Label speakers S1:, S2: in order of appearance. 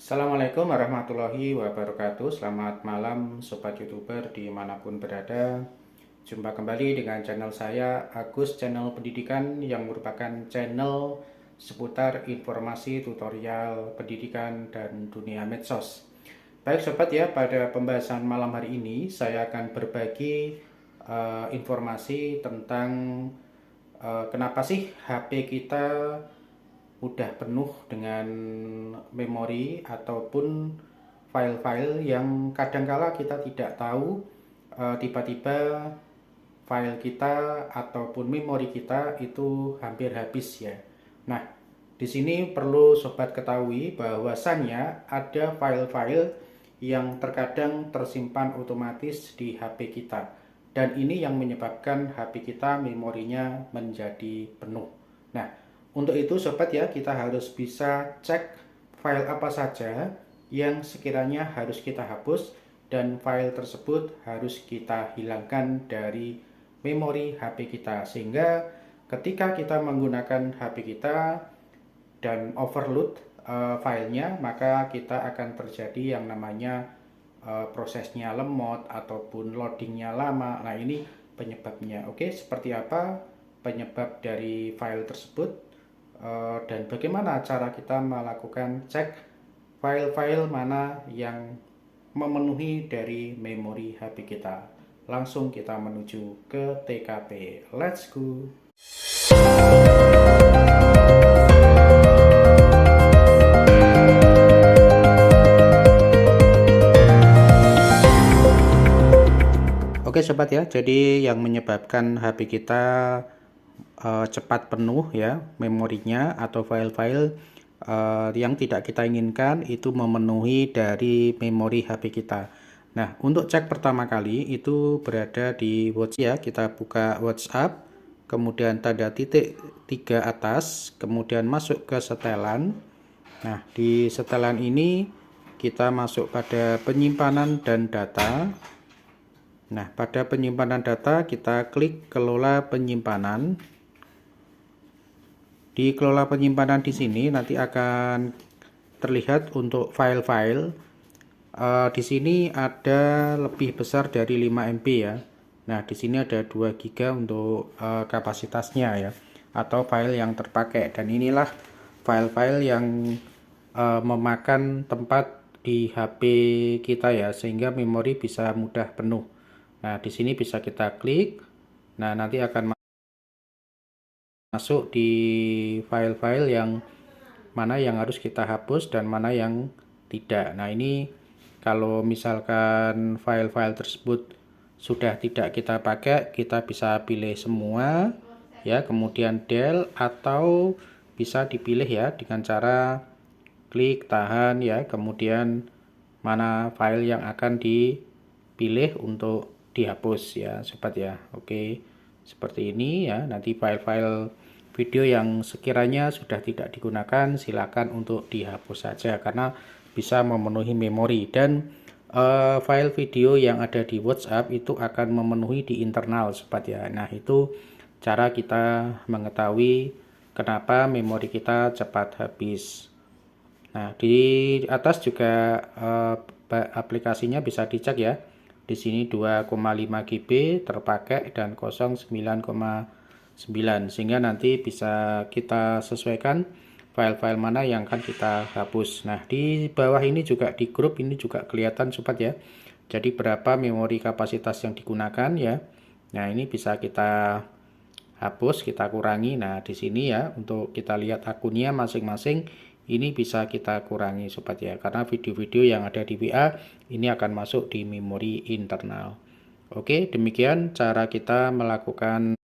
S1: Assalamualaikum warahmatullahi wabarakatuh. Selamat malam Sobat YouTuber dimanapun berada. Jumpa kembali dengan channel saya, Agus Channel Pendidikan, yang merupakan channel seputar informasi tutorial pendidikan dan dunia medsos. Baik Sobat ya, pada pembahasan malam hari ini saya akan berbagi informasi tentang kenapa sih HP kita udah penuh dengan memori ataupun file-file yang kadangkala kita tidak tahu, tiba-tiba file kita ataupun memori kita itu hampir habis ya. Nah, di sini perlu sobat ketahui bahwasannya ada file-file yang terkadang tersimpan otomatis di HP kita, dan ini yang menyebabkan HP kita memorinya menjadi penuh. Nah, untuk itu sobat ya, kita harus bisa cek file apa saja yang sekiranya harus kita hapus, dan file tersebut harus kita hilangkan dari memori HP kita, sehingga ketika kita menggunakan HP kita dan overload filenya, maka kita akan terjadi yang namanya prosesnya lemot ataupun loadingnya lama. Nah, ini penyebabnya. Oke, seperti apa penyebab dari file tersebut dan bagaimana cara kita melakukan cek file-file mana yang memenuhi dari memori HP kita. Langsung kita menuju ke TKP. Let's go. Oke sobat ya, jadi yang menyebabkan HP kita cepat penuh ya memorinya atau file-file yang tidak kita inginkan itu memenuhi dari memori HP kita. Nah, untuk cek pertama kali itu berada di WhatsApp ya. Kita buka WhatsApp, kemudian tanda titik 3 atas, kemudian masuk ke setelan. Nah, di setelan ini kita masuk pada penyimpanan dan data. Nah, pada penyimpanan data kita klik kelola penyimpanan. Di kelola penyimpanan di sini nanti akan terlihat untuk file-file. Di sini ada lebih besar dari 5 MB ya. Nah, di sini ada 2 GB untuk kapasitasnya ya, atau file yang terpakai. Dan inilah file-file yang memakan tempat di HP kita ya, sehingga memori bisa mudah penuh. Nah, di sini bisa kita klik. Nah, nanti akan masuk di file-file yang mana yang harus kita hapus dan mana yang tidak. Nah, ini kalau misalkan file-file tersebut sudah tidak kita pakai, kita bisa pilih semua ya, kemudian del, atau bisa dipilih ya dengan cara klik tahan ya, kemudian mana file yang akan dipilih untuk dihapus ya sobat ya. Oke, seperti ini ya. Nanti file-file video yang sekiranya sudah tidak digunakan silakan untuk dihapus saja, karena bisa memenuhi memori. Dan file video yang ada di WhatsApp itu akan memenuhi di internal sobat ya. Nah, itu cara kita mengetahui kenapa memori kita cepat habis. Nah, di atas juga aplikasinya bisa dicek ya. Di sini 2,5 GB terpakai dan kosong 9,9, sehingga nanti bisa kita sesuaikan file-file mana yang akan kita hapus. Nah, di bawah ini juga di grup ini juga kelihatan sobat ya. Jadi berapa memori kapasitas yang digunakan ya. Nah, ini bisa kita hapus, kita kurangi. Nah, di sini ya untuk kita lihat akunnya masing-masing, ini bisa kita kurangi sobat ya, karena video-video yang ada di WA ini akan masuk di memori internal. Oke, demikian cara kita melakukan